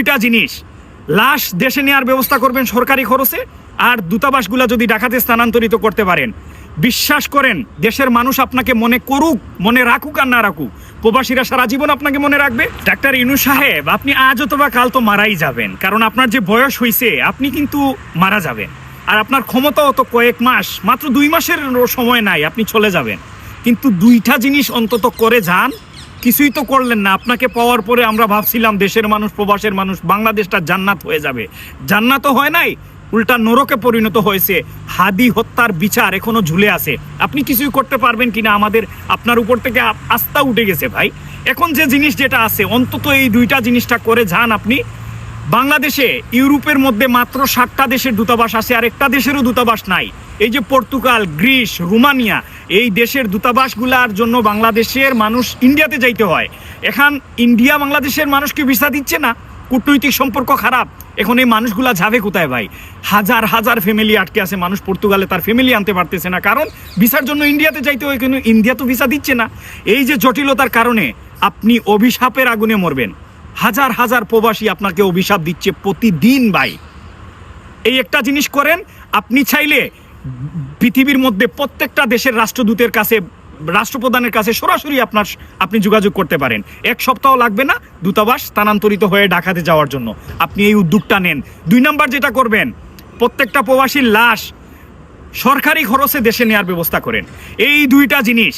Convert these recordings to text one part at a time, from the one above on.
দুইটা জিনিস, লাশ দেশে নেওয়ার ব্যবস্থা করবেন সরকারি খরচে, আর দূতাবাসগুলো যদি ঢাকাতে স্থানান্তরিত করতে পারেন, বিশ্বাস করেন দেশের মানুষ আপনাকে মনে করুক, মনে রাখুক আর না রাখুক, প্রবাসীরা সারা জীবন আপনাকে মনে রাখবে। ডাক্তার ইউনূস সাহেব, আপনি আজ অথবা কাল তো মারাই যাবেন, কারণ আপনার যে বয়স হয়েছে আপনি কিন্তু মারা যাবেন, আর আপনার ক্ষমতা অত কয়েক মাস, মাত্র 2 মাসের সময় নাই, আপনি চলে যাবেন। কিন্তু দুইটা জিনিস অন্তত করে যান। কিছুই তো করলেন না। আপনাকে পাওয়ার পরে আমরা ভাবছিলাম দেশের মানুষ, প্রবাসের মানুষ, বাংলাদেশটা জান্নাত হয়ে যাবে। জান্নাতও হয় নাই, উল্টা নরকে পরিণত হয়েছে। হাদি হত্যার বিচার এখনো ঝুলে আছে। আপনি কিছুই করতে পারবেন কিনা আমাদের, আপনার উপর থেকে আস্থা উঠে গেছে ভাই। এখন যে জিনিস যেটা আছে, অন্তত এই দুইটা জিনিসটা করে যান আপনি। বাংলাদেশে ইউরোপের মধ্যে মাত্র 7টা দেশের দূতাবাস আছে, আর একটা দেশেরও দূতাবাস নাই। এই যে পর্তুগাল, গ্রিস, রোমানিয়া, এই দেশের দূতাবাসগুলার জন্য বাংলাদেশের মানুষ ইন্ডিয়াতে যাইতে হয়। এখন ইন্ডিয়া বাংলাদেশের মানুষকে ভিসা দিচ্ছে না, কূটনৈতিক সম্পর্ক খারাপ। এখন এই মানুষগুলা যাবে কোথায় ভাই? হাজার হাজার ফ্যামিলি আটকে আছে। মানুষ পর্তুগালে তার ফ্যামিলি আনতে পারতেছে না, কারণ ভিসার জন্য ইন্ডিয়াতে যাইতে হয়, কিন্তু ইন্ডিয়া তো ভিসা দিচ্ছে না। এই যে জটিলতার কারণে আপনি অভিশাপের আগুনে মরবেন। হাজার হাজার প্রবাসী আপনাকে অভিশাপ দিচ্ছে প্রতিদিন ভাই। এই একটা জিনিস করেন, আপনি চাইলে পৃথিবীর মধ্যে প্রত্যেকটা দেশের রাষ্ট্রদূতের কাছে, রাষ্ট্রপ্রধানের কাছে সরাসরি আপনি যোগাযোগ করতে পারেন। 1 সপ্তাহ লাগবে না দূতাবাস স্থানান্তরিত হয়ে ঢাকাতে যাওয়ার জন্য। আপনি এই উদ্যোগটা নেন। 2 নাম্বার যেটা করবেন, প্রত্যেকটা প্রবাসীর লাশ সরকারি খরচে দেশে নেওয়ার ব্যবস্থা করেন। এই দুইটা জিনিস,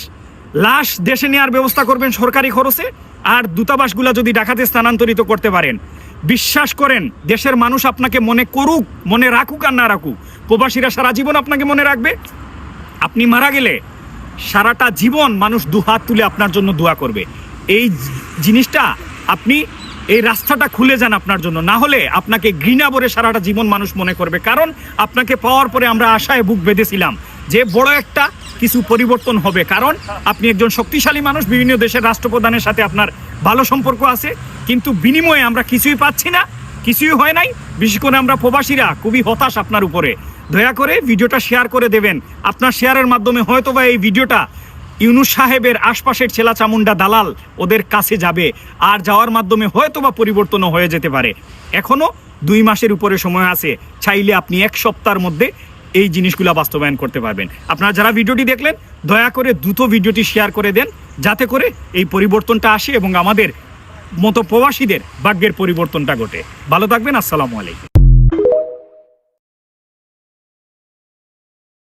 লাশ দেশে নেওয়ার ব্যবস্থা করবেন সরকারি খরচে, আর দূতাবাসগুলো যদি ঢাকাতে স্থানান্তরিত করতে পারেন, বিশ্বাস করেন দেশের মানুষ আপনাকে মনে করুক, মনে রাখুক আর না রাখুক, প্রবাসীরা সারা জীবন আপনাকে মনে রাখবে। আপনি মারা গেলে সারাটা জীবন মানুষ দুহাত তুলে আপনার জন্য দোয়া করবে। এই জিনিসটা আপনি, এই রাস্তাটা খুলে যান আপনার জন্য। না হলে আপনাকে ঘৃণা ভরে সারাটা জীবন মানুষ মনে করবে। কারণ আপনাকে পাওয়ার পরে আমরা আশায় বুক বেঁধেছিলাম যে বড় একটা কিছু পরিবর্তন হবে, কারণ আপনি একজন শক্তিশালী মানুষ, বিভিন্ন দেশের রাষ্ট্রপ্রধানের সাথে আপনার ভালো সম্পর্ক আছে, কিন্তু বিনিময়ে আমরা কিছুই পাচ্ছি না, কিছুই হয় নাই। বিশেষ করে আমরা প্রবাসীরা খুবই হতাশ আপনার উপরে। দয়া করে ভিডিওটা শেয়ার করে দেবেন। আপনার শেয়ারের মাধ্যমে হয়তোবা এই ভিডিওটা ইউনূস সাহেবের আশপাশের ছেলা চামুন্ডা দালাল ওদের কাছে যাবে, আর যাওয়ার মাধ্যমে হয়তোবা পরিবর্তনও হয়ে যেতে পারে। এখনো 2 মাসের উপরে সময় আছে, চাইলে আপনি 1 সপ্তাহের মধ্যে এই জিনিসগুলো বাস্তবায়ন করতে পারবেন। আপনারা যারা ভিডিওটি দেখলেন, দয়া করে দ্রুত ভিডিওটি শেয়ার করে দেন, যাতে করে এই পরিবর্তনটা আসে এবং আমাদের মতো প্রবাসীদের ভাগ্যের পরিবর্তনটা ঘটে। ভালো থাকবেন। আসসালামু আলাইকুম।